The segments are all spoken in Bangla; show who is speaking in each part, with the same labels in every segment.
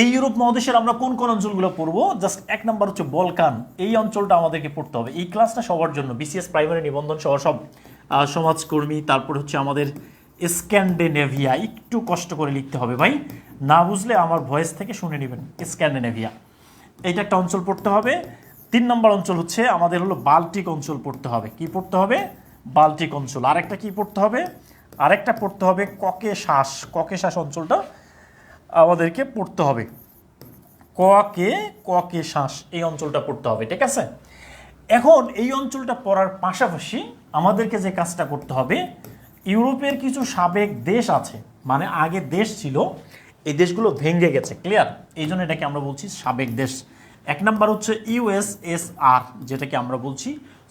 Speaker 1: এই ইউরোপ মহাদেশের আমরা কোন কোন অঞ্চলগুলো পড়বো? জাস্ট এক নাম্বার হচ্ছে বলকান, এই অঞ্চলটা আমাদেরকে পড়তে হবে। এই ক্লাসটা সবার জন্য, বিসিএস প্রাইমারি নিবন্ধন সহ সব সমাজকর্মী, তারপর হচ্ছে আমাদের স্ক্যান্ডিনেভিয়া, একটু কষ্ট করে লিখতে হবে ভাই, না বুঝলে আমার ভয়েস থেকে শুনে নেবেন। স্ক্যান্ডিনেভিয়া এইটা একটা অঞ্চল পড়তে হবে। 3 নম্বর অঞ্চল হচ্ছে আমাদের হলো বাল্টিক অঞ্চল পড়তে হবে। কি পড়তে হবে? বাল্টিক অঞ্চল। আরেকটা কি পড়তে হবে? আরেকটা পড়তে হবে ককেশাস। ককেশাস অঞ্চলটা আমাদেরকে পড়তে হবে। ককেশাস এই অঞ্চলটা পড়তে হবে, ঠিক আছে? এখন এই অঞ্চলটা পড়ার পাশাপাশি আমাদেরকে যে কাজটা করতে হবে, ইউরোপের কিছু সাবেক দেশ আছে, মানে আগে দেশ ছিল, এই দেশগুলো ভেঙে গেছে, ক্লিয়ার? এই জন্য এটাকে আমরা বলছি সাবেক দেশ। এক নাম্বার হচ্ছে ইউএসএসআর, যেটাকে আমরা বলছি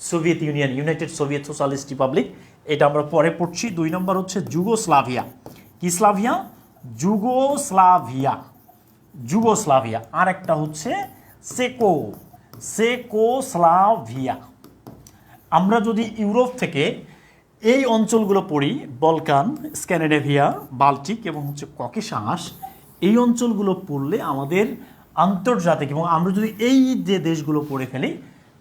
Speaker 1: Soviet union, United Soviet socialist Republic, এটা আমরা পরে পড়ছি। 2 নম্বর হচ্ছে যুগোস্লাভিয়া। কি স্লাভিয়া? Yugoslavia, Yugoslavia. আর একটা হচ্ছে চেকোস্লাভিয়া। আমরা যদি ইউরোপ থেকে এই অঞ্চলগুলো পড়ি, বলকান, স্ক্যান্ডিনেভিয়া, বাল্টিক এবং হচ্ছে ককেশাস, এই অঞ্চলগুলো পড়লে আমাদের আন্তর্জাতিক, এবং আমরা যদি এই যে দেশগুলো পড়ে ফেলি,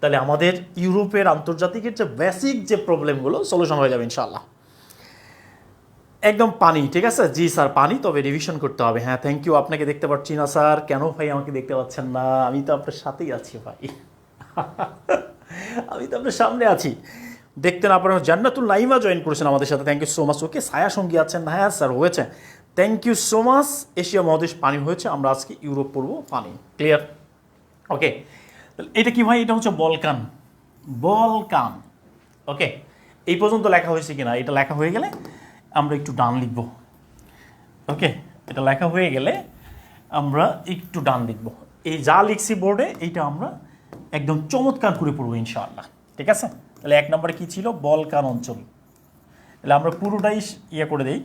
Speaker 1: তাহলে আমাদের ইউরোপের আন্তর্জাতিকের যে বেসিক যে প্রবলেমগুলো সলিউশন হয়ে যাবে ইনশাআল্লাহ। একদম পানি, ঠিক আছে? জি স্যার পানি, তবে রিভিশন করতে হবে। হ্যাঁ থ্যাংক ইউ, আপনাকে দেখতে পাচ্ছি না স্যার। কেন ভাই আমাকে দেখতে পাচ্ছেন না? আমি তো আপনার সাথেই আছি ভাই। আমি তো আপনার সামনে আছি, দেখতে না পারেন। জান্নাতুল নাইমা জয়েন করেছেন আমাদের সাথে, thank you so much. Okay, ছায়া সঙ্গী আছেন? হ্যাঁ স্যার হয়েছে, thank you so much. Asia মহাদেশ পানি হয়েছে, আমরা আজকে ইউরোপ পড়বো পানি, ক্লিয়ার? ওকে, এটা কি ভাই? এটা হচ্ছে বলকান, বলকান। ওকে, এই পর্যন্ত লেখা হয়েছে কিনা? এটা লেখা হয়ে গেলে আমরা একটু ডান লিখব। ওকে, এটা লেখা হয়ে গেলে আমরা একটু ডান লিখব। এই যা লিখছি বোর্ডে, এইটা আমরা একদম চমৎকার করে পড়বো ইনশাআল্লাহ, ঠিক আছে? তাহলে 1 নম্বরে কি ছিল? বলকান অঞ্চল। তাহলে আমরা পুরোটাই ইয়ে করে দেই।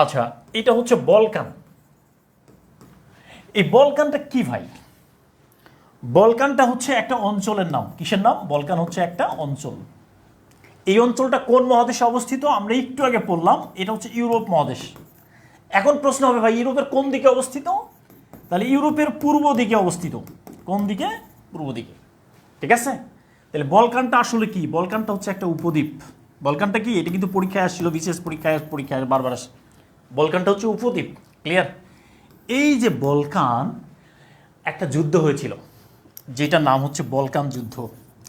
Speaker 1: আচ্ছা, এটা হচ্ছে বলকান। এই বলকানটা কি ভাই? বলকানটা হচ্ছে একটা অঞ্চলের নাম। কিসের নাম? বলকান হচ্ছে একটা অঞ্চল। এই অঞ্চলটা কোন মহাদেশে অবস্থিত? আমরা একটু আগে পড়লাম, এটা হচ্ছে ইউরোপ মহাদেশ। এখন প্রশ্ন হবে ভাই, ইউরোপের কোন দিকে অবস্থিত? তাহলে ইউরোপের পূর্ব দিকে অবস্থিত। কোন দিকে? পূর্ব দিকে, ঠিক আছে? তাহলে বলকানটা আসলে কি? বলকানটা হচ্ছে একটা উপদ্বীপ। বলকানটা কি? এটা কিন্তু পরীক্ষায় আসছিল, বিশেষ পরীক্ষায় বারবার আসে। বলকানটা হচ্ছে উপদ্বীপ, ক্লিয়ার? এই যে বলকান, একটা যুদ্ধ হয়েছিল যেটার নাম হচ্ছে বলকান যুদ্ধ।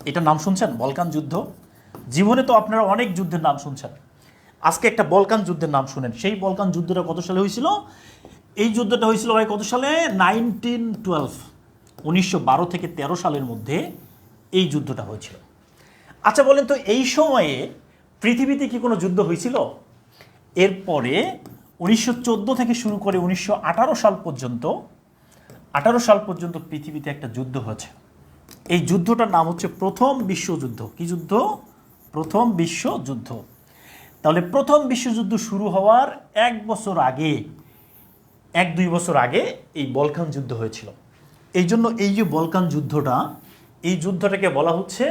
Speaker 1: এটার নাম শুনছেন? বলকান যুদ্ধ। জীবনে তো আপনারা অনেক যুদ্ধের নাম শুনছেন, আজকে একটা বলকান যুদ্ধের নাম শুনেন। সেই বলকান যুদ্ধটা কত সালে হয়েছিল? এই যুদ্ধটা হয়েছিল ভাই কত সালে? 1912, 1912 থেকে 13 সালের মধ্যে এই যুদ্ধটা হয়েছিল। আচ্ছা বলেন তো, এই সময়ে পৃথিবীতে কি কোনো যুদ্ধ হয়েছিল? এরপরে 1914 থেকে শুরু করে 1918 সাল পর্যন্ত, 18 সাল পর্যন্ত পৃথিবীতে একটা যুদ্ধ হয়েছে। এই যুদ্ধটার নাম হচ্ছে প্রথম বিশ্বযুদ্ধ। কি যুদ্ধ? প্রথম বিশ্বযুদ্ধ। তাহলে প্রথম বিশ্বযুদ্ধ শুরু হওয়ার 1 বছর আগে, 1-2 বছর আগে এই বলকান যুদ্ধ হয়েছিল। এই জন্য এই যে বলকান যুদ্ধটা, এই যুদ্ধটাকে বলা হচ্ছে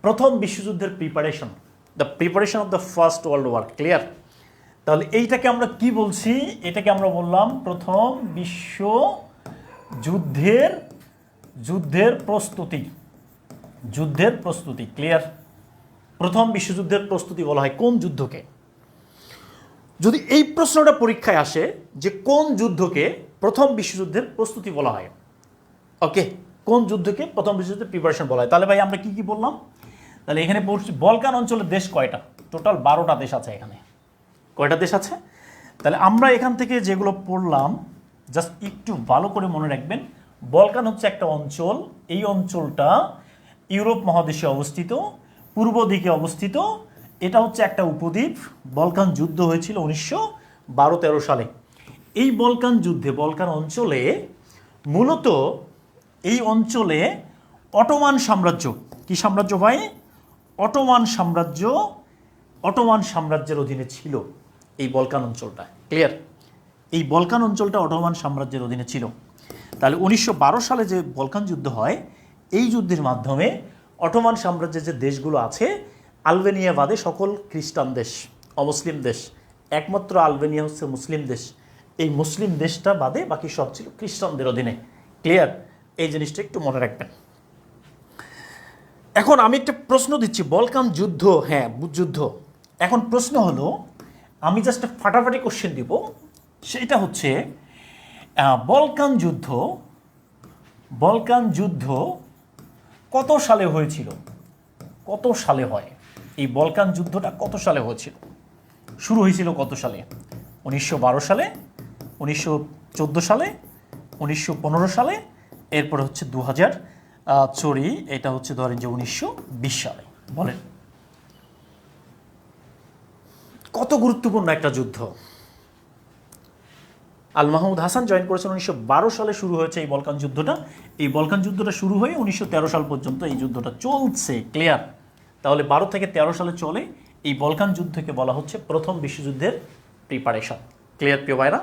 Speaker 1: প্রথম বিশ্বযুদ্ধের preparation, the preparation of the first world war, clear? তাহলে এইটাকে আমরা কি বলছি? এটাকে আমরা বললাম প্রথম বিশ্বযুদ্ধের প্রস্তুতি, যুদ্ধের প্রস্তুতি, ক্লিয়ার? প্রথম বিশ্বযুদ্ধের প্রস্তুতি বলা হয় কোন যুদ্ধকে? যদি এই প্রশ্নটা পরীক্ষায় আসে যে কোন যুদ্ধকে প্রথম বিশ্বযুদ্ধের প্রস্তুতি বলা হয়, ওকে, কোন যুদ্ধকে প্রথম বিশ্বযুদ্ধের প্রিপারেশন বলা হয়, তাহলে ভাই আমরা কি কি বললাম? তাহলে এখানে বলকান অঞ্চলের দেশ কয়টা? টোটাল 12টা দেশ আছে এখানে। কয়টা দেশ আছে? তাহলে আমরা এখান থেকে যেগুলো পড়লাম, জাস্ট একটু ভালো করে মনে রাখবেন। বলকান হচ্ছে একটা অঞ্চল, এই অঞ্চলটা ইউরোপ মহাদেশে অবস্থিত, পূর্ব দিকে অবস্থিত। এটা হচ্ছে একটা উপদ্বীপ। বলকান যুদ্ধ হয়েছিল 1912-13 সালে। এই বলকান যুদ্ধে, বলকান অঞ্চলে মূলত, এই অঞ্চলে অটোমান সাম্রাজ্য, কি সাম্রাজ্য ভাই? অটোমান সাম্রাজ্য, অটোমান সাম্রাজ্যের অধীনে ছিল এই বলকান অঞ্চলটা, ক্লিয়ার? এই বলকান অঞ্চলটা অটোমান সাম্রাজ্যের অধীনে ছিল। তাহলে 1912 সালে যে বলকান যুদ্ধ হয়, এই যুদ্ধের মাধ্যমে অটোমান সাম্রাজ্যের যে দেশগুলো আছে, আলবেনিয়া বাদে সকল খ্রিস্টান দেশ, অমুসলিম দেশ, একমাত্র আলবেনিয়া হচ্ছে মুসলিম দেশ, এই মুসলিম দেশটা বাদে বাকি সব ছিল খ্রিস্টানদের অধীনে। ক্লিয়ার? এই জিনিসটা একটু মনে রাখবেন। এখন আমি একটা প্রশ্ন দিচ্ছি, বলকান যুদ্ধ, হ্যাঁ যুদ্ধ। এখন প্রশ্ন হলো, আমি জাস্ট ফাটাফাটি কোশ্চেন দিব, সেটা হচ্ছে বলকান যুদ্ধ, বলকান যুদ্ধ কত সালে হয়েছিল? কত সালে হয় এই বলকান যুদ্ধটা? কত সালে হয়েছিল? শুরু হয়েছিল কত সালে? 1912 সালে, 1914 সালে, 1915 সালে, এরপরে হচ্ছে 2000, সরি এটা হচ্ছে ধরেন যে 1920 সালে। বলেন কত গুরুত্বপূর্ণ একটা যুদ্ধ। আল মাহমুদ হাসান জয়েন করেছেন 1912 সালে শুরু হয়েছে এই বলকান যুদ্ধটা। এই বলকান যুদ্ধটা শুরু হয়ে 1913 সাল পর্যন্ত এই যুদ্ধটা চলছে। ক্লিয়ার? তাহলে 12 থেকে 13 সালে চলে এই বলকান যুদ্ধকে বলা হচ্ছে প্রথম বিশ্বযুদ্ধের প্রিপারেশন। ক্লিয়ার প্রিয় ভাইরা?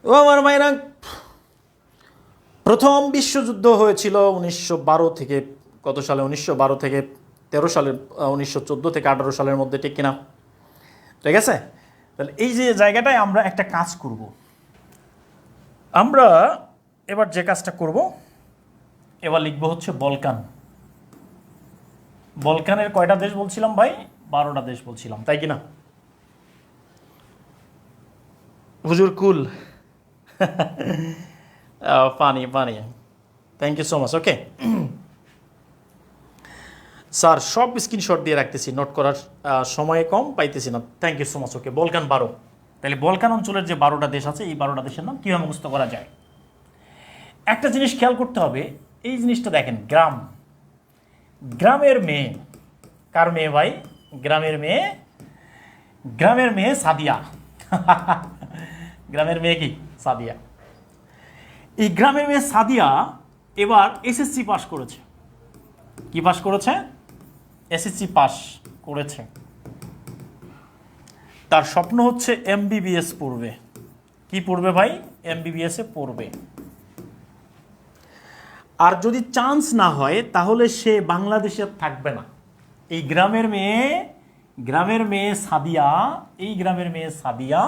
Speaker 1: ও আমার ভাইরা, প্রথম বিশ্বযুদ্ধ হয়েছিল 1912 থেকে কত সালে? 1912 থেকে 13 সালের, 1914 থেকে 18 সালের মধ্যে, ঠিক কিনা? ঠিক আছে? তাহলে এই যে জায়গাটায় আমরা একটা কাজ করব, আমরা এবার যে কাজটা করব, এবার লিখবো হচ্ছে বলকান। বলকানের কয়টা দেশ বলছিলাম ভাই? 12টা দেশ বলছিলাম, তাই কিনা? হুজুর কুল, পানি পানি, thank you so much. Okay sir, সব স্ক্রিনশট দিয়ে রাখতেছি, নোট করার সময় কম পাইতেছি না। Thank you so much. Okay, Balkan 12। তাহলে বলকান অঞ্চলের যে 12টা দেশ আছে, এই 12টা দেশের নাম কীভাবে মুখস্থ করা যায়? একটা জিনিস খেয়াল করতে হবে, এই জিনিসটা দেখেন, গ্রাম, গ্রামের মেয়ে, কার মেয়ে ভাই? গ্রামের মেয়ে, গ্রামের মেয়ে সাদিয়া। গ্রামের মেয়ে কি? সাদিয়া। এই গ্রামের মেয়ে সাদিয়া এবার এসএসসি পাস করেছে। কি পাস করেছে? এসএসসি পাস করেছে। তার স্বপ্ন হচ্ছে এমবিবিএস পড়বে। কি পড়বে ভাই? এমবিবিএস এ পড়বে। আর যদি চান্স না হয় তাহলে সে বাংলাদেশে থাকবে না। এই গ্রামের মেয়ে, গ্রামের মেয়ে সাদিয়া, এই গ্রামের মেয়ে সাদিয়া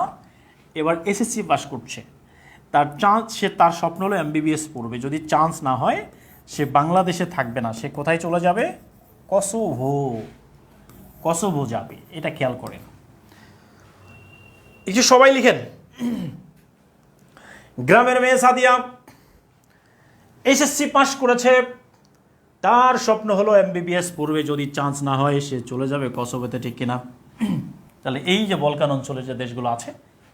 Speaker 1: এবার এসএসসি পাস করছে। তার চান্স, সে তার স্বপ্ন হলো এমবিবিএস পড়বে। যদি চান্স না হয় সে বাংলাদেশে থাকবে না, সে কোথায় চলে যাবে? কসোভো, কসোভো যাবে। এটা খেয়াল করেন। এই যে সবাই লিখেন, গ্রামের মেয়ে সাদিয়া এসএসসি পাস করেছে, তার স্বপ্ন হলো এমবিবিএস পড়বে। যদি চান্স না হয় সে চলে যাবে কসোভোতে, ঠিক কিনা? তাহলে এই যে বলকান অঞ্চলের যে দেশগুলো আছে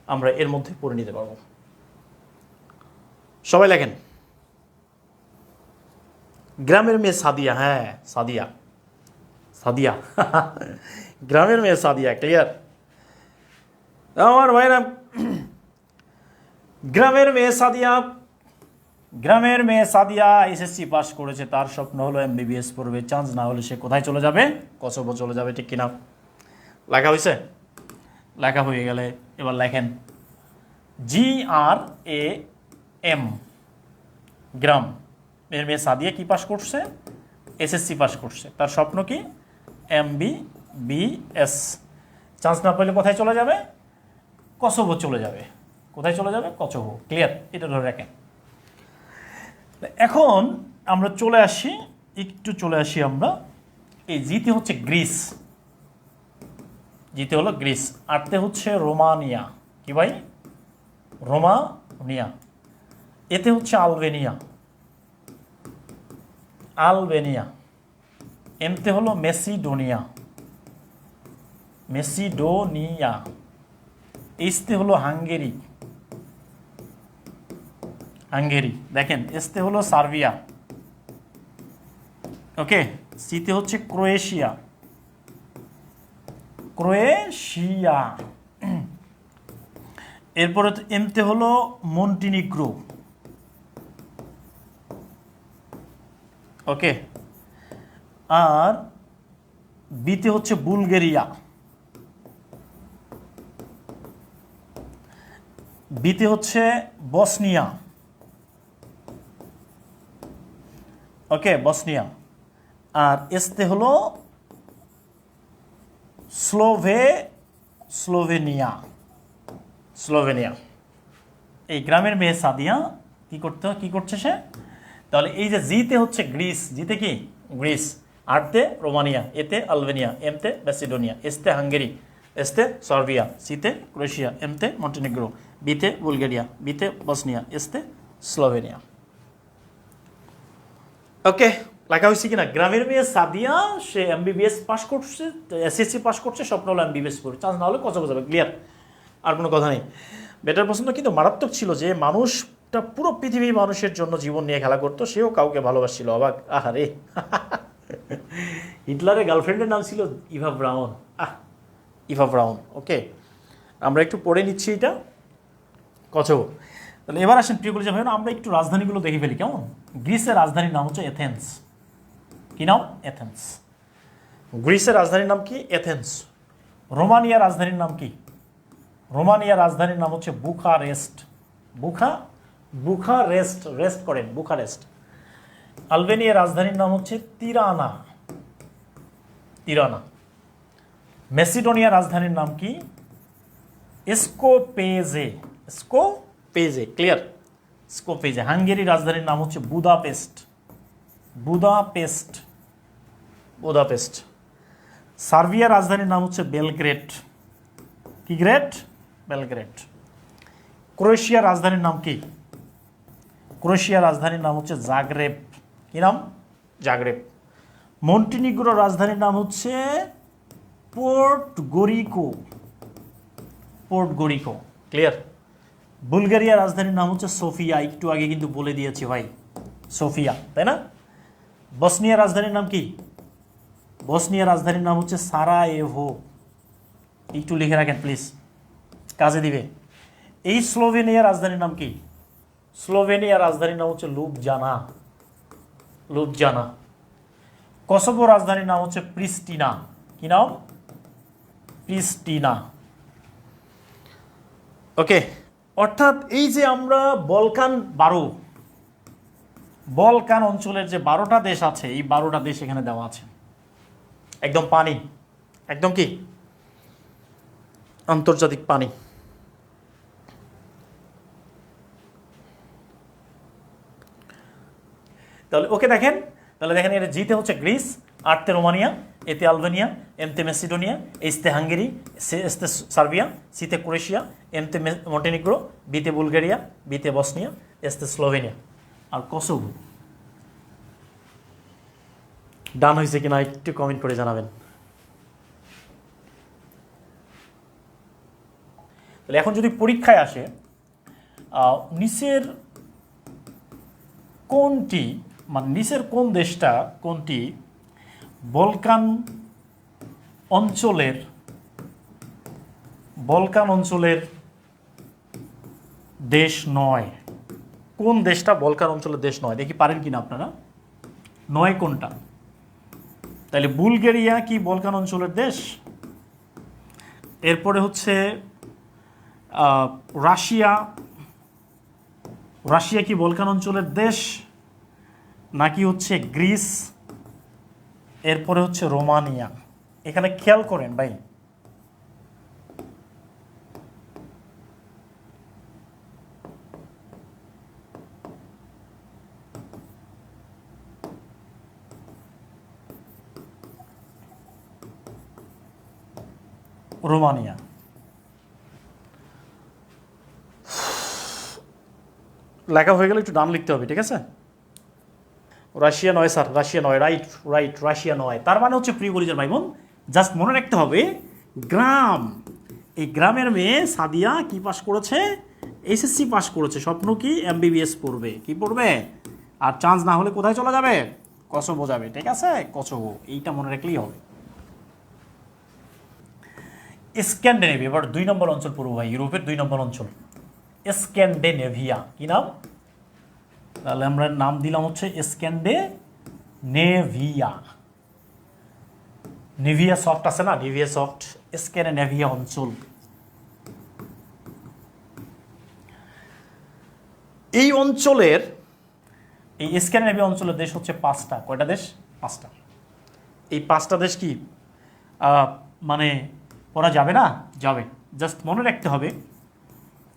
Speaker 1: আমরা এর মধ্যে পড়ে নিতে পারবো। সবাই লেখেন, গ্রামের মেয়ে সাদিয়া, হ্যাঁ সাদিয়া, সাদিয়া, গ্রামের মেয়ে সাদিয়া। ক্লিয়ার আমার ভাইরা? গ্রামের মেয়ে সাদিয়া, গ্রামের মেয়ে সাদিয়া এসএসসি পাস করেছে, তার স্বপ্ন হলো এমবিবিএস পড়বে। চান্স না হলে সে কোথায় চলে যাবে? কসোভো চলে যাবে, ঠিক কিনা? লেখা হয়েছে? লেখা হয়ে গেলে এবার লেখেন GRAM, গ্রাম। এর মেয়ে সাদিয়া কি পাস করছে? এসএসসি পাস করছে। তার স্বপ্ন কি? এমবিবিএস। চান্স না পেলে কোথায় চলে যাবে? কসোভো চলে যাবে। কোথায় চলে যাবে? কসোভো। ক্লিয়ার? এটা ধরে রাখেন। এখন আমরা চলে আসি, একটু চলে আসি আমরা, এই জিতে হচ্ছে গ্রিস, জিতে হলো গ্রিস, আরতে হচ্ছে রোমানিয়া। কি ভাই? রোমানিয়া। এতে হচ্ছে আলবেনিয়া, আলবেনিয়া। এমতে হলো মেসিডোনিয়া, মেসিডোনিয়া। এসতে হলো হাঙ্গেরি, হাঙ্গেরি। দেখেন এসতে হলো সার্বিয়া। ওকে, সিতে হচ্ছে ক্রোয়েশিয়া, ক্রোয়েশিয়া। এরপরে এমতে হলো মন্টিনিগ্রো। ওকে, আর বিতে হচ্ছে বুলগেরিয়া, বিতে হচ্ছে বসনিয়া। ওকে, বসনিয়া। আর এসতে হলো স্লোভেনিয়া, স্লোভেনিয়া। এই গ্রামের মেয়ে সাদিয়া কি করছে সে? তাহলে এই যে জিতে হচ্ছে গ্রিস, জিতে কি গ্রিস, আরতে রোমানিয়া, এতে আলবেনিয়া, এমতে ম্যাসিডোনিয়া, এসতে হাঙ্গেরি, এসতে সার্বিয়া, সিতে ক্রোয়েশিয়া, এমতে মন্টেনিগ্রো, বিতে বুলগেরিয়া, বিতে বসনিয়া, এসতে স্লোভেনিয়া। ওকে, লেখা হয়েছে কিনা? গ্রামের মেয়ে সাদিয়া, সে এমবিবিএস পাস করছে, এসএসসি পাস করছে, স্বপ্ন হলো এমবিবিএস পড়ে, চান্স না হলে কত বোঝাবে, ক্লিয়ার, আর কোনো কথা নেই। বেটার প্রশ্ন কিন্তু মারাত্মক ছিল, যে মানুষটা পুরো পৃথিবীর মানুষের জন্য জীবন নিয়ে খেলা করতো, সেও কাউকে ভালোবাসছিল, অবাক। আহারে, হিটলারের গার্লফ্রেন্ডের নাম ছিল ইভা ব্রাউন। ইভা ব্রাউন। ওকে, আমরা একটু পড়ে নিচ্ছি এটা কত। তাহলে এবার আসেন প্রিয় কলেজে ভাই, আমরা একটু রাজধানীগুলো দেখে ফেলি, কেমন? গ্রিসের রাজধানীর নাম হচ্ছে এথেন্স। কি নাম? এথেন্স। গ্রিসের রাজধানীর নাম কি? এথেন্স। রোমানিয়ার রাজধানীর নাম কি? রোমানিয়ার রাজধানীর নাম হচ্ছে বুখারেস্ট। বুখারেস্ট, রেস্ট করেন, বুখারেস্ট। আলবেনিয়ার রাজধানীর নাম হচ্ছে তিরানা। মেসিডোনিয়ার রাজধানীর নাম কি? স্কোপেজে। ক্লিয়ার, স্কোপেজে। হাঙ্গেরির রাজধানীর নাম হচ্ছে বুদাপেস্ট। সার্বিয়ার রাজধানীর নাম হচ্ছে বেলগ্রেড। কি গ্রেড? বেলগ্রেড। ক্রোয়েশিয়ার রাজধানীর নাম কি? ক্রোয়েশিয়ার রাজধানীর নাম হচ্ছে জাগরেব। কি নাম? জাগরেব। মন্টিনিগ্রোর রাজধানীর নাম হচ্ছে পোর্টগোরিকো। ক্লিয়ার। বুলগেরিয়ার রাজধানীর নাম হচ্ছে সোফিয়া, একটু আগে কিন্তু বলে দিয়েছি ভাই, সোফিয়া, তাই না? বসনিয়ার রাজধানীর নাম কি? বসনিয়ার রাজধানীর নাম হচ্ছে সারায়েভো, একটু লিখে রাখেন প্লিজ, কাজে দিবে। এই স্লোভেনিয়ার রাজধানীর নাম কি? স্লোভেনিয়ার রাজধানীর নাম হচ্ছে লুবজানা। কসোভোর রাজধানীর নাম হচ্ছে প্রিস্টিনা। কি নাম? প্রিস্টিনা। ওকে, অর্থাৎ এই যে আমরা বলকান অঞ্চলের যে 12টা দেশ আছে, এই 12টা দেশ এখানে দেওয়া আছে, একদম পানি, একদম কি আন্তর্জাতিক পানি। তাহলে ওকে দেখেন, এর জিতে হচ্ছে গ্রিস, আরতে রোমানিয়া, এতে আলবেনিয়া, এমতে ম্যাসিডোনিয়া, এসতে হাঙ্গেরি, এসতে সার্বিয়া, সিতে ক্রোয়েশিয়া, এমতে মন্টেনিগ্রো, বিতে বুলগেরিয়া, বিতে বসনিয়া, এসতে স্লোভেনিয়া, আর কসোভো। ডান হয়েছে কিনা একটু কমেন্ট করে জানাবেন। তাহলে এখন যদি পরীক্ষায় আসে নিচের কোনটি, মানে নিচের কোন দেশটা, কোনটি বলকান অঞ্চলের দেশ নয়? কোন দেশটা বলকান অঞ্চলের দেশ নয়? দেখি পারেন কিনা আপনারা। নয় কোনটা? তাহলে বুলগেরিয়া কি বলকান অঞ্চলের দেশ? এরপরে হচ্ছে রাশিয়া কি বলকান অঞ্চলের দেশ, নাকি হচ্ছে গ্রিস? এরপরে হচ্ছে রোমানিয়া। এখানে খেয়াল করেন ভাই, রোমানিয়া। লেখা হয়ে গেলে একটু ডান লিখতে হবে, ঠিক আছে? রাশিয়া নয় স্যার, রাশিয়া নয়, রাইট, রাশিয়া নয়। তার মানে হচ্ছে প্রিয় পরিজন ভাই বোন, জাস্ট মনে রাখতে হবে গ্রাম। এই গ্রামের মেয়ে সাদিয়া কি পাস করেছে? এসএসসি পাস করেছে, স্বপ্ন কি এমবিবিএস পড়বে। কি পড়বে? আর চান্স না হলে কোথায় চলে যাবে? কসোভো যাবে, ঠিক আছে? কসোভো, এইটা মনে রাখলেই হবে। স্ক্যান্ডিনেভিয়া, এবার 2 নম্বর অঞ্চল পড়বো ভাই, ইউরোপের 2 নম্বর অঞ্চল স্ক্যান্ডিনেভিয়া। কি নাম? তাহলে আমরা নাম দিলাম হচ্ছে স্ক্যান্ডিনেভিয়া। নেভিয়া সফট আছে না, নেভিয়া সফট, স্ক্যান্ডিনেভিয়া অঞ্চল। এই অঞ্চলের, এই স্ক্যান্ডিনেভিয়া অঞ্চলের দেশ হচ্ছে 5টা। কয়টা দেশ? 5টা। এই 5টা দেশ কি মানে পড়া যাবে না? যাবে, জাস্ট মনে রাখতে হবে।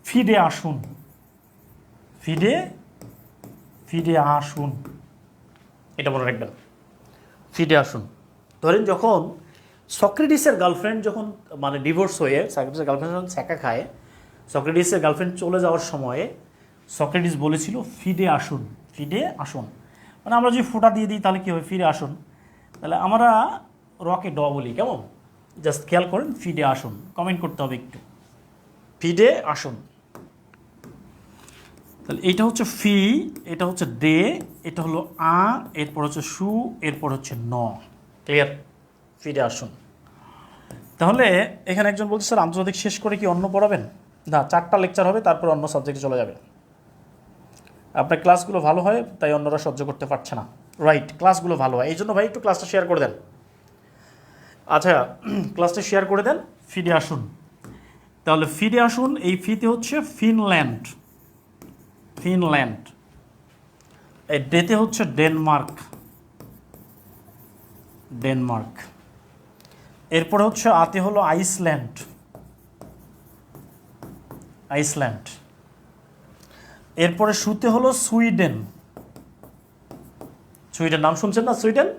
Speaker 1: ফিরে আসুন, ফিডে ফিডে আসুন, এটা মনে রাখবেন, ফিডে আসুন। ধরেন যখন সক্রেটিসের গার্লফ্রেন্ড যখন মানে ডিভোর্স হয়ে সক্রেটিসের গার্লফ্রেন্ড যখন ছ্যাঁকা খায়, সক্রেটিসের গার্লফ্রেন্ড চলে যাওয়ার সময়ে সক্রেটিস বলেছিল ফিডে আসুন, ফিডে আসুন। মানে আমরা যদি ফোঁটা দিয়ে দিই তাহলে কী হবে, ফিরে আসুন। তাহলে আমরা রকে ড বলি, কেমন? জাস্ট খেয়াল করেন, ফিডে আসুন, কমেন্ট করতে হবে একটু, ফিডে আসুন। তাহলে এইটা হচ্ছে ফি, এটা হচ্ছে ডে, এটা হলো আ, এরপর হচ্ছে সু, এরপর হচ্ছে ন। ক্লিয়ার? ফিরে আসুন। তাহলে এখানে একজন বলছে স্যার আন্তর্জাতিক শেষ করে কি অন্য পড়াবেন? না, 4টা লেকচার হবে, তারপর অন্য সাবজেক্টে চলে যাবে। আপনার ক্লাসগুলো ভালো হয় তাই অন্যরা সহ্য করতে পারছে না। রাইট, ক্লাসগুলো ভালো হয়, এই জন্য ভাই একটু ক্লাসটা শেয়ার করে দেন। আচ্ছা, ক্লাসটা শেয়ার করে দেন। ফিরে আসুন, তাহলে ফিরে আসুন, এই ফিতে হচ্ছে ফিনল্যান্ড, ফিনল্যান্ড। এই ডেতে হচ্ছে ডেনমার্ক, ডেনমার্ক। এরপরে হচ্ছে আতে হলো আইসল্যান্ড, আইসল্যান্ড। এরপরে সুতে হলো সুইডেন, সুইডেন, নাম শুনছেন না, সুইডেন।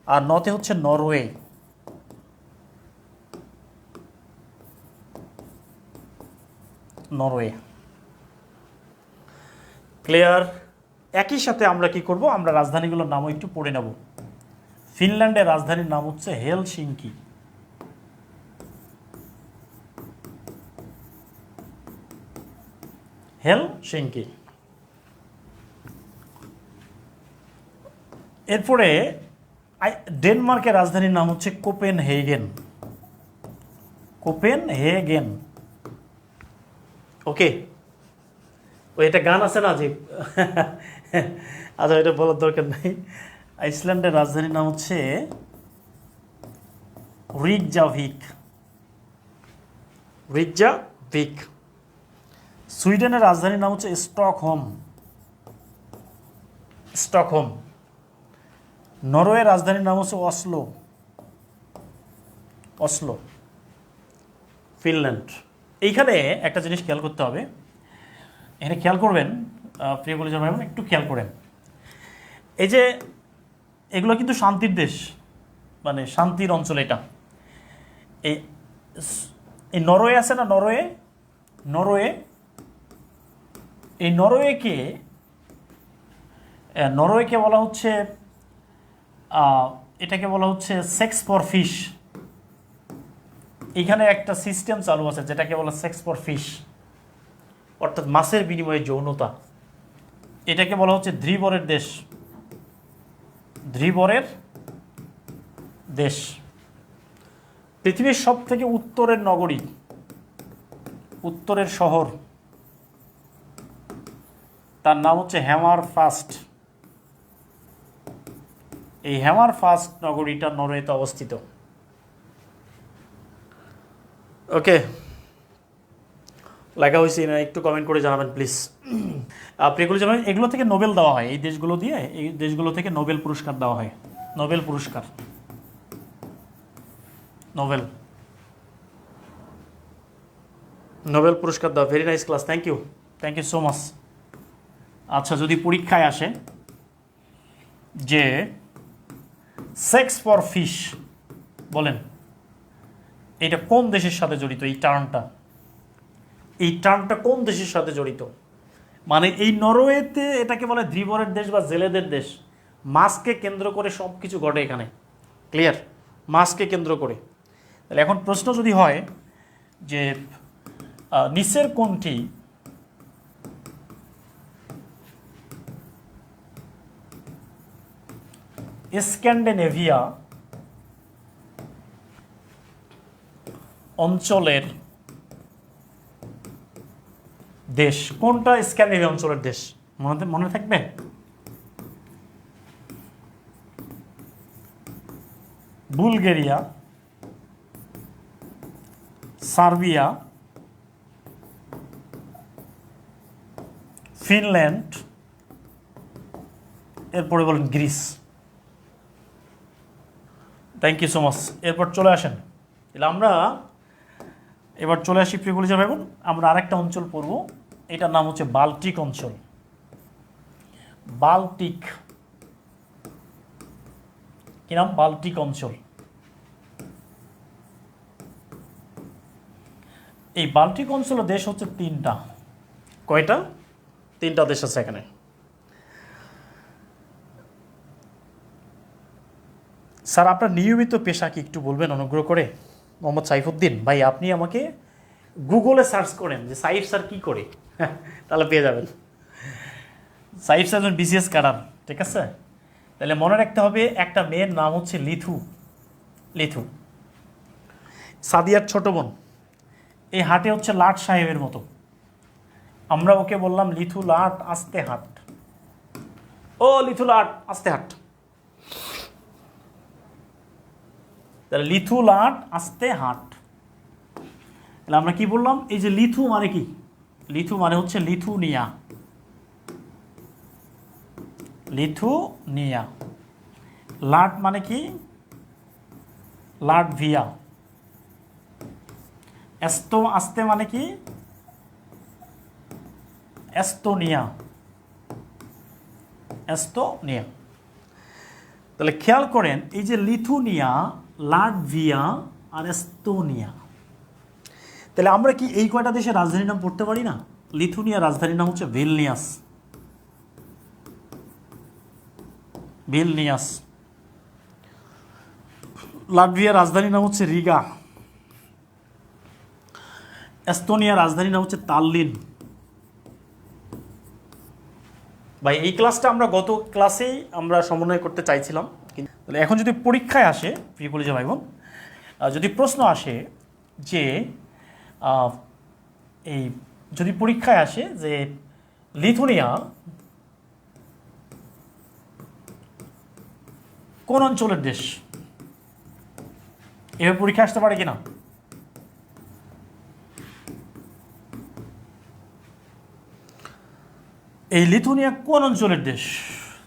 Speaker 1: আর নতে হচ্ছে নরওয়ে, নরওয়ে। ক্লিয়ার? একই সাথে আমরা কি করব, আমরা রাজধানীগুলোর নামও একটু পড়ে নেব। ফিনল্যান্ডের রাজধানীর নাম হচ্ছে হেলসিঙ্কি, হেলসিঙ্কি। এরপরে ডেনমার্কের রাজধানীর নাম হচ্ছে কোপেনহেগেন, কোপেনহেগেন। ওকে, ওই এটা গান আছে না যে আচ্ছা, এটা বলার দরকার নেই। আইসল্যান্ডের রাজধানীর নাম হচ্ছে রিকজাভিক, রিকজাভিক। সুইডেনের রাজধানীর নাম হচ্ছে স্টকহোম, স্টকহোম। নরওয়ের রাজধানীর নাম হচ্ছে অসলো, অসলো। ফিনল্যান্ড। এইখানে একটা জিনিস খেয়াল করতে হবে, এখানে খেয়াল করবেন প্রিয় কলেজের ভাই বোন, একটু খেয়াল করেন। এই যে এগুলো কিন্তু শান্তির দেশ, মানে শান্তির অঞ্চল। এটা এই নরওয়ে আছে না, নরওয়ে, নরওয়ে। এই নরওয়েকে বলা হচ্ছে, এটাকে বলা হচ্ছে সেক্স ফর ফিশ। এখানে একটা সিস্টেম চালু আছে যেটাকে বলা সেক্স ফর ফিশ, অর্থাৎ মাছের বিনিময়ে যৌনতা। এটাকে বলা হচ্ছে ধৃবরের দেশ, ধৃবরের দেশ। পৃথিবীর সব থেকে উত্তরের নগরী, উত্তরের শহর, তার নাম হচ্ছে হ্যামারফাস্ট। এই হ্যামারফাস্ট নগরীটা নরওয়েতে অবস্থিত। ওকে, লেখা হয়েছে না, একটু কমেন্ট করে জানাবেন প্লিজ। এগুলো জানাবেন, এগুলো থেকে নোবেল দেওয়া হয়, এই দেশগুলো দিয়ে, এই দেশগুলো থেকে নোবেল পুরস্কার দেওয়া হয়, নোবেল পুরস্কার, নোবেল, নোবেল পুরস্কার দেওয়া। Very nice class, thank you, thank you so much. আচ্ছা, যদি পরীক্ষায় আসে যে সেক্স ফর ফিশ, বলেন এটা কোন দেশের সাথে জড়িত? এই টার্মটা, এই টার্মটা কোন দেশের সাথে জড়িত? মানে এই নরওয়েতে এটাকে বলে ধৃবরের দেশ বা জেলেদের দেশ। মাছকে কেন্দ্র করে সব কিছু ঘটে এখানে। ক্লিয়ার? মাছকে কেন্দ্র করে। তাহলে এখন প্রশ্ন যদি হয় যে নিচের কোনটি স্ক্যান্ডিনেভিয়া অঞ্চলের দেশ, কোনটা স্ক্যান্ডিনেভিয়া অঞ্চলের দেশ? মনে থাকবে? বুলগেরিয়া, সার্বিয়া, ফিনল্যান্ড, এরপরে বলেন Greece. Thank you so much. এরপর চলে আসেন, তাহলে আমরা এবার চলে আসি প্রিয় কলেজের ভাই বোন, আমরা আরেকটা অঞ্চল পড়ব, এটার নাম হচ্ছে বাল্টিক অঞ্চল। বাল্টিক, কি নাম? বাল্টিক অঞ্চল। এই বাল্টিক অঞ্চলের দেশ হচ্ছে 3টা। কয়টা? 3টা দেশ আছে এখানে। স্যার আপনার নিয়মিত পেশা কি একটু বলবেন অনুগ্রহ করে? মোহাম্মদ সাইফুদ্দিন ভাই, আপনি আমাকে গুগলে সার্চ করেন যে সাইফ স্যার কী করে, তাহলে পেয়ে যাবেন। সাইফ স্যার বিসিএস ক্যাডার, ঠিক আছে? তাহলে মনে রাখতে হবে একটা মেয়ের নাম হচ্ছে লিথু। লিথু সাদিয়ার ছোট বোন। এই হাটে হচ্ছে লাট সাহেবের মতো, আমরা ওকে বললাম লিথু লাট আস্তে হাট, ও লিথু লাট আস্তে হাট। তাহলে লিথু লাট আস্তে হাট, তাহলে আমরা কি বললাম? এই যে লিথু মানে কি? লিথু মানে হচ্ছে লিথুনিয়া। লিথুনিয়া। লাট মানে কি? লাটভিয়া। আস্তে মানে কি? এস্তোনিয়া। এস্তোনিয়া। তাহলে খেয়াল করেন এই যে লিথুনিয়া, লাটভিয়া আর এস্তোনিয়া, তাহলে আমরা কি এই কয়টা দেশের রাজধানীর নাম পড়তে পারি না? লিথুনিয়ার রাজধানীর নাম হচ্ছে ভিলনিয়াস। ভিলনিয়াস। লাটভিয়ার রাজধানীর নাম হচ্ছে রিগা। এস্তোনিয়ার রাজধানীর নাম হচ্ছে তাল্লিন। ভাই এই ক্লাসটা আমরা গত ক্লাসেই আমরা সমন্বয় করতে চাইছিলাম, তাহলে এখন যদি পরীক্ষায় আসে, প্রিয় কলেজে ভাই বোন, যদি প্রশ্ন আসে যে এই যদি পরীক্ষায় আসে যে লিথুনিয়া কোন অঞ্চলের দেশ, এভাবে পরীক্ষা আসতে পারে কিনা? এই লিথুনিয়া কোন অঞ্চলের দেশ?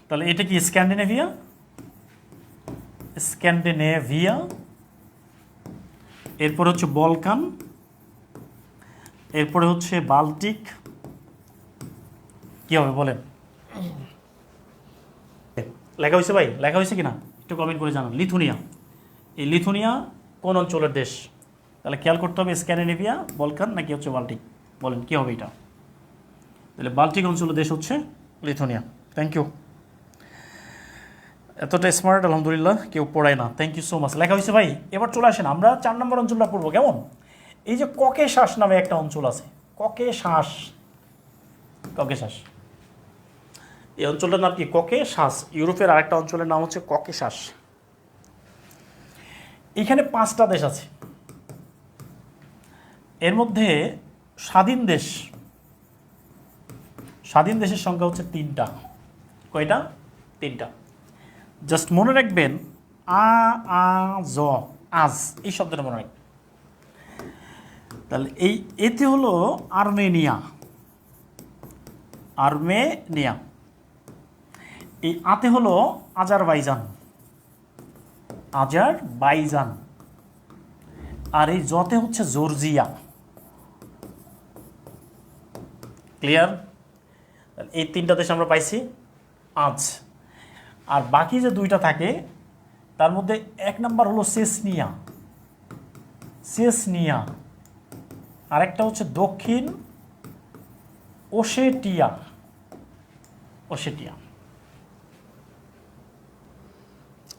Speaker 1: তাহলে এটা কি স্ক্যান্ডিনেভিয়া? স্ক্যান্ডিনেভিয়া। এরপরে হচ্ছে বলকান, এরপরে হচ্ছে বাল্টিক। কি হবে বলেন? লেখা হয়েছে ভাই? লেখা হয়েছে কিনা একটু কমেন্ট করে জানান। লিথুনিয়া, এই লিথুনিয়া কোন অঞ্চলের দেশ? তাহলে খেয়াল করতে হবে স্ক্যান্ডিনেভিয়া, বলকান নাকি হচ্ছে বাল্টিক, বলেন কি হবে এটা? তাহলে বাল্টিক অঞ্চলের দেশ হচ্ছে লিথুনিয়া। Thank you. এতটা স্মার্ট আলহামদুলিল্লাহ কেউ পড়ায় না। Thank you so much. লেখা হয়েছে ভাই? এবার চলে আসেন আমরা 4 নম্বর অঞ্চলটা পড়বো। কেমন? এই যে ককেশাস নামে একটা অঞ্চল আছে, ককেশাস। ককেশাস, এই অঞ্চলটার নাম কি? ককেশাস। ইউরোপের আরেকটা অঞ্চলের নাম হচ্ছে ককেশাস। এখানে 5টা দেশ আছে, এর মধ্যে স্বাধীন দেশ, স্বাধীন দেশের সংখ্যা হচ্ছে 3টা। কয়টা? 3টা। জাস্ট মনে রাখবেন আজ, এই শব্দটা মনে রাখবেন। তাহলে এই এতে হলো আর্মেনিয়া। আর্মেনিয়া। এই আতে হলো আজারবাইজান। আজারবাইজান। আর এই জতে হচ্ছে জর্জিয়া। ক্লিয়ার? এই 3টা দেশ আমরা পাইছি আজ। আর বাকি যে 2টা থাকে তার মধ্যে 1 নাম্বার হলো চেচনিয়া। চেচনিয়া। আরেকটা হচ্ছে দক্ষিণ ওশেটিয়া। ওশেটিয়া।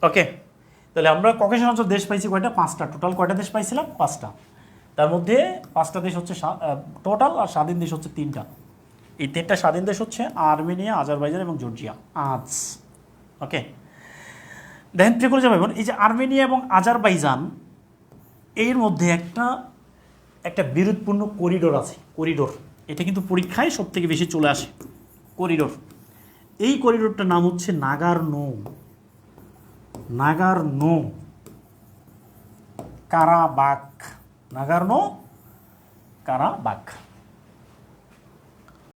Speaker 1: ওকে, তাহলে আমরা ককেশাস অঞ্চল দেশ পাইছি কয়টা? 5টা। টোটাল কয়টা দেশ পাইছিলাম? 5টা। তার মধ্যে 5টা দেশ হচ্ছে টোটাল, আর স্বাধীন দেশ হচ্ছে 3টা। এই 3টা স্বাধীন দেশ হচ্ছে আর্মেনিয়া, আজারবাইজান এবং জর্জিয়া। আজ ওকে, দেখেন প্রিয় করে যাবেন, এই যে আর্মেনিয়া এবং আজারবাইজান এর মধ্যে একটা বিরোধপূর্ণ করিডোর আছে। করিডোর, এটা কিন্তু পরীক্ষায় সব থেকে বেশি চলে আসে। করিডোর, এই করিডোরটার নাম হচ্ছে Nagorno. Nagorno Karabakh. Nagorno Karabakh.